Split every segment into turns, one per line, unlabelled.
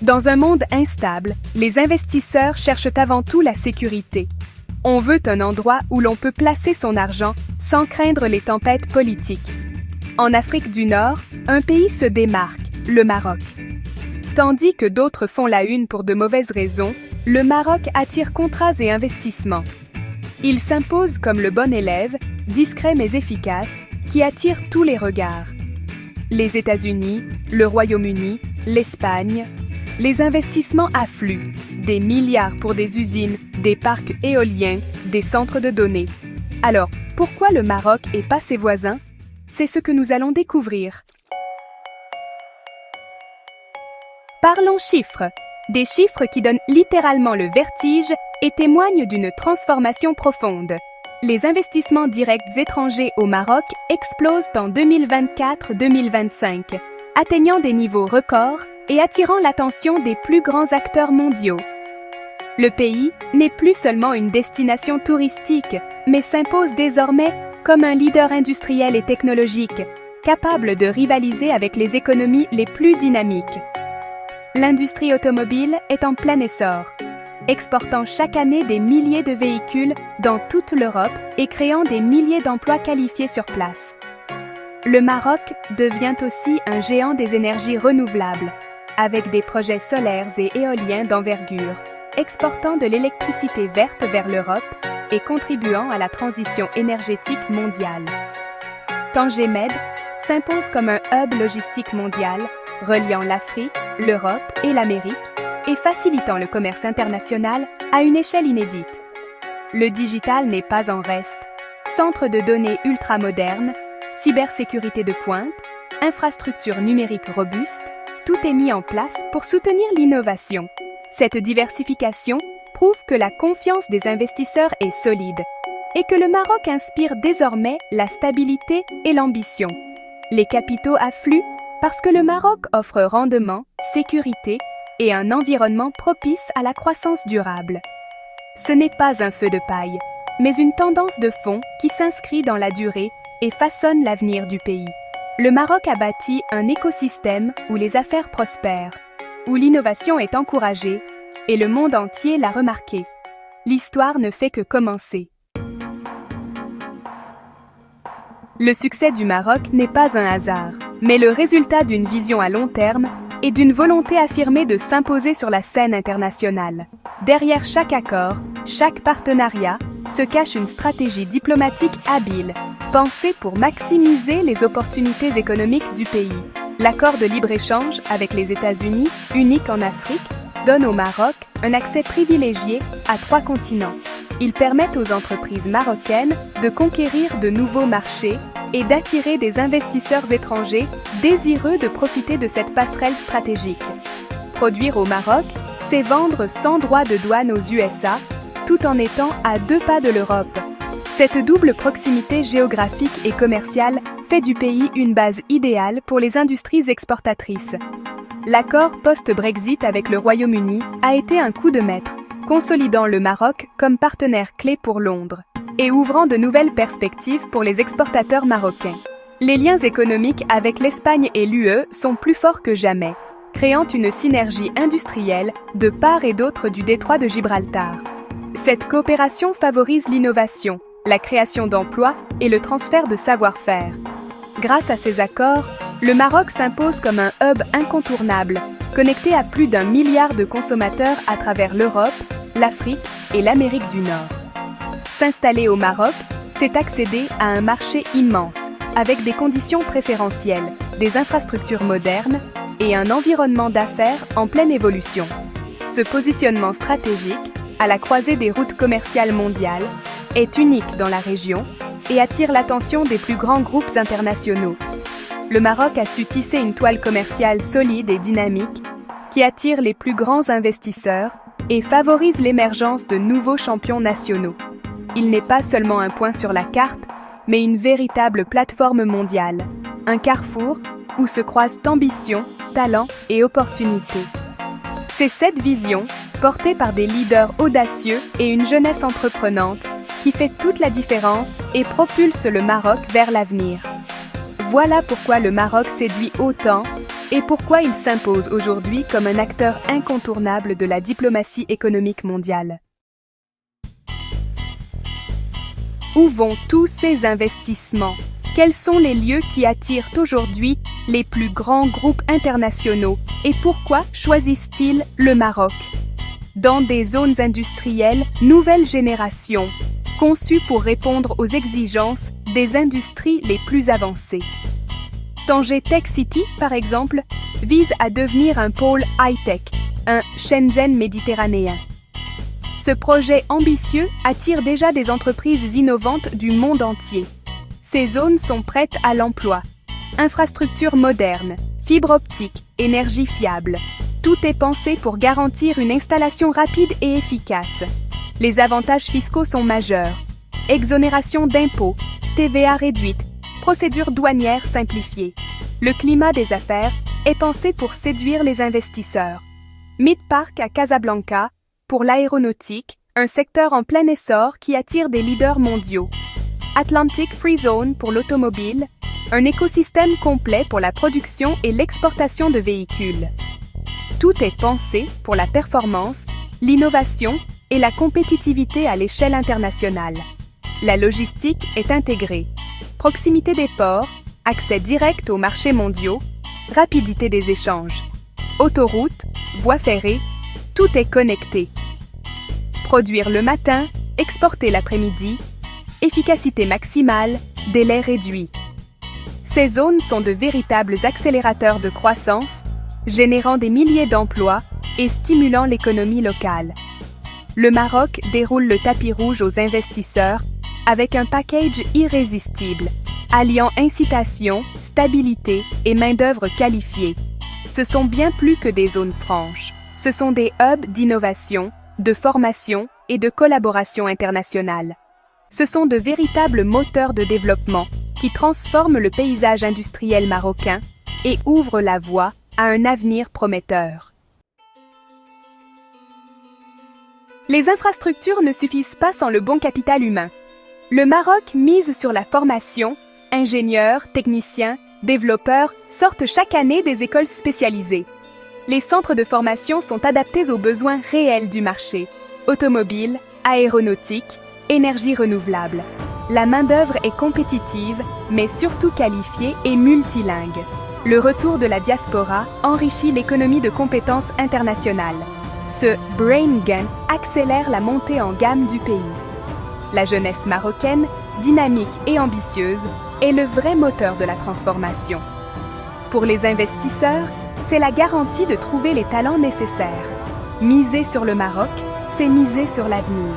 Dans un monde instable, les investisseurs cherchent avant tout la sécurité. On veut un endroit où l'on peut placer son argent sans craindre les tempêtes politiques. En Afrique du Nord, un pays se démarque, le Maroc. Tandis que d'autres font la une pour de mauvaises raisons, le Maroc attire contrats et investissements. Il s'impose comme le bon élève, discret mais efficace, qui attire tous les regards. Les États-Unis, le Royaume-Uni, l'Espagne, les investissements affluent, des milliards pour des usines, des parcs éoliens, des centres de données. Alors, pourquoi le Maroc et pas ses voisins? C'est ce que nous allons découvrir. Parlons chiffres. Des chiffres qui donnent littéralement le vertige et témoignent d'une transformation profonde. Les investissements directs étrangers au Maroc explosent en 2024-2025, atteignant des niveaux records et attirant l'attention des plus grands acteurs mondiaux. Le pays n'est plus seulement une destination touristique, mais s'impose désormais comme un leader industriel et technologique, capable de rivaliser avec les économies les plus dynamiques. L'industrie automobile est en plein essor, exportant chaque année des milliers de véhicules dans toute l'Europe et créant des milliers d'emplois qualifiés sur place. Le Maroc devient aussi un géant des énergies renouvelables, avec des projets solaires et éoliens d'envergure, exportant de l'électricité verte vers l'Europe et contribuant à la transition énergétique mondiale. Tanger Med s'impose comme un hub logistique mondial, reliant l'Afrique, l'Europe et l'Amérique, et facilitant le commerce international à une échelle inédite. Le digital n'est pas en reste. Centre de données ultramodernes, cybersécurité de pointe, infrastructures numériques robustes, tout est mis en place pour soutenir l'innovation. Cette diversification prouve que la confiance des investisseurs est solide et que le Maroc inspire désormais la stabilité et l'ambition. Les capitaux affluent parce que le Maroc offre rendement, sécurité et un environnement propice à la croissance durable. Ce n'est pas un feu de paille, mais une tendance de fond qui s'inscrit dans la durée et façonne l'avenir du pays. Le Maroc a bâti un écosystème où les affaires prospèrent, où l'innovation est encouragée et le monde entier l'a remarqué. L'histoire ne fait que commencer. Le succès du Maroc n'est pas un hasard, mais le résultat d'une vision à long terme et d'une volonté affirmée de s'imposer sur la scène internationale. Derrière chaque accord, chaque partenariat, se cache une stratégie diplomatique habile, pensée pour maximiser les opportunités économiques du pays. L'accord de libre-échange avec les États-Unis, unique en Afrique, donne au Maroc un accès privilégié à 3 continents. Ils permettent aux entreprises marocaines de conquérir de nouveaux marchés et d'attirer des investisseurs étrangers désireux de profiter de cette passerelle stratégique. Produire au Maroc, c'est vendre sans droit de douane aux USA, tout en étant à 2 pas de l'Europe. Cette double proximité géographique et commerciale fait du pays une base idéale pour les industries exportatrices. L'accord post-Brexit avec le Royaume-Uni a été un coup de maître, consolidant le Maroc comme partenaire clé pour Londres et ouvrant de nouvelles perspectives pour les exportateurs marocains. Les liens économiques avec l'Espagne et l'UE sont plus forts que jamais, créant une synergie industrielle de part et d'autre du détroit de Gibraltar. Cette coopération favorise l'innovation, la création d'emplois et le transfert de savoir-faire. Grâce à ces accords, le Maroc s'impose comme un hub incontournable, connecté à plus d'1 milliard de consommateurs à travers l'Europe, l'Afrique et l'Amérique du Nord. S'installer au Maroc, c'est accéder à un marché immense, avec des conditions préférentielles, des infrastructures modernes et un environnement d'affaires en pleine évolution. Ce positionnement stratégique, à la croisée des routes commerciales mondiales, est unique dans la région et attire l'attention des plus grands groupes internationaux. Le Maroc a su tisser une toile commerciale solide et dynamique qui attire les plus grands investisseurs et favorise l'émergence de nouveaux champions nationaux. Il n'est pas seulement un point sur la carte, mais une véritable plateforme mondiale, un carrefour où se croisent ambition, talent et opportunités. C'est cette vision, portée par des leaders audacieux et une jeunesse entreprenante, qui fait toute la différence et propulse le Maroc vers l'avenir. Voilà pourquoi le Maroc séduit autant et pourquoi il s'impose aujourd'hui comme un acteur incontournable de la diplomatie économique mondiale. Où vont tous ces investissements? Quels sont les lieux qui attirent aujourd'hui les plus grands groupes internationaux et pourquoi choisissent-ils le Maroc? Dans des zones industrielles nouvelle génération, conçues pour répondre aux exigences des industries les plus avancées. Tanger Tech City, par exemple, vise à devenir un pôle high-tech, un Shenzhen méditerranéen. Ce projet ambitieux attire déjà des entreprises innovantes du monde entier. Ces zones sont prêtes à l'emploi. Infrastructures modernes, fibres optiques, énergie fiable. Tout est pensé pour garantir une installation rapide et efficace. Les avantages fiscaux sont majeurs. Exonération d'impôts, TVA réduite, procédures douanières simplifiées. Le climat des affaires est pensé pour séduire les investisseurs. Mid-Park à Casablanca, pour l'aéronautique, un secteur en plein essor qui attire des leaders mondiaux. Atlantic Free Zone pour l'automobile, un écosystème complet pour la production et l'exportation de véhicules. Tout est pensé pour la performance, l'innovation et la compétitivité à l'échelle internationale. La logistique est intégrée. Proximité des ports, accès direct aux marchés mondiaux, rapidité des échanges. Autoroutes, voies ferrées, tout est connecté. Produire le matin, exporter l'après-midi, efficacité maximale, délai réduit. Ces zones sont de véritables accélérateurs de croissance, générant des milliers d'emplois et stimulant l'économie locale. Le Maroc déroule le tapis rouge aux investisseurs avec un package irrésistible, alliant incitation, stabilité et main-d'œuvre qualifiée. Ce sont bien plus que des zones franches. Ce sont des hubs d'innovation, de formation et de collaboration internationale. Ce sont de véritables moteurs de développement qui transforment le paysage industriel marocain et ouvrent la voie à un avenir prometteur. Les infrastructures ne suffisent pas sans le bon capital humain. Le Maroc mise sur la formation. Ingénieurs, techniciens, développeurs sortent chaque année des écoles spécialisées. Les centres de formation sont adaptés aux besoins réels du marché. Automobile, aéronautique, énergie renouvelable. La main-d'œuvre est compétitive, mais surtout qualifiée et multilingue. Le retour de la diaspora enrichit l'économie de compétences internationales. Ce brain gain accélère la montée en gamme du pays. La jeunesse marocaine, dynamique et ambitieuse, est le vrai moteur de la transformation. Pour les investisseurs, c'est la garantie de trouver les talents nécessaires. Miser sur le Maroc, c'est miser sur l'avenir.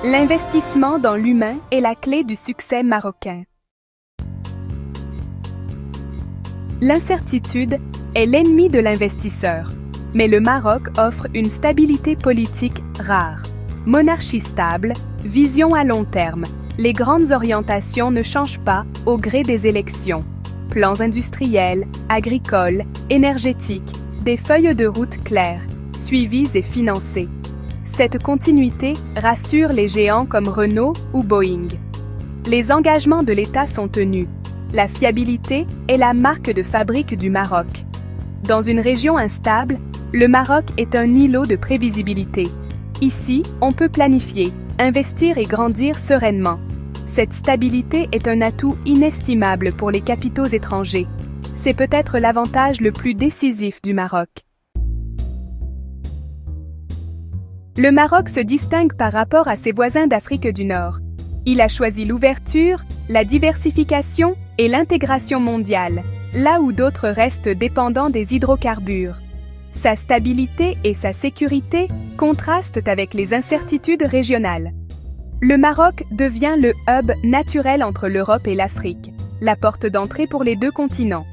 L'investissement dans l'humain est la clé du succès marocain. L'incertitude est l'ennemi de l'investisseur, mais le Maroc offre une stabilité politique rare. Monarchie stable, vision à long terme, les grandes orientations ne changent pas au gré des élections. Plans industriels, agricoles, énergétiques, des feuilles de route claires, suivies et financées. Cette continuité rassure les géants comme Renault ou Boeing. Les engagements de l'État sont tenus. La fiabilité est la marque de fabrique du Maroc. Dans une région instable, le Maroc est un îlot de prévisibilité. Ici, on peut planifier, investir et grandir sereinement. Cette stabilité est un atout inestimable pour les capitaux étrangers. C'est peut-être l'avantage le plus décisif du Maroc. Le Maroc se distingue par rapport à ses voisins d'Afrique du Nord. Il a choisi l'ouverture, la diversification et l'intégration mondiale, là où d'autres restent dépendants des hydrocarbures. Sa stabilité et sa sécurité contrastent avec les incertitudes régionales. Le Maroc devient le hub naturel entre l'Europe et l'Afrique, la porte d'entrée pour les deux continents.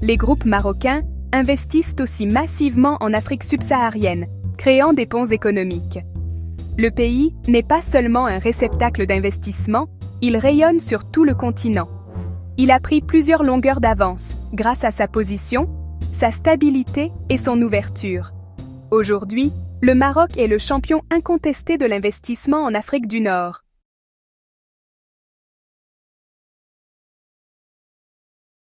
Les groupes marocains investissent aussi massivement en Afrique subsaharienne, créant des ponts économiques. Le pays n'est pas seulement un réceptacle d'investissement, il rayonne sur tout le continent. Il a pris plusieurs longueurs d'avance grâce à sa position, sa stabilité et son ouverture. Aujourd'hui, le Maroc est le champion incontesté de l'investissement en Afrique du Nord.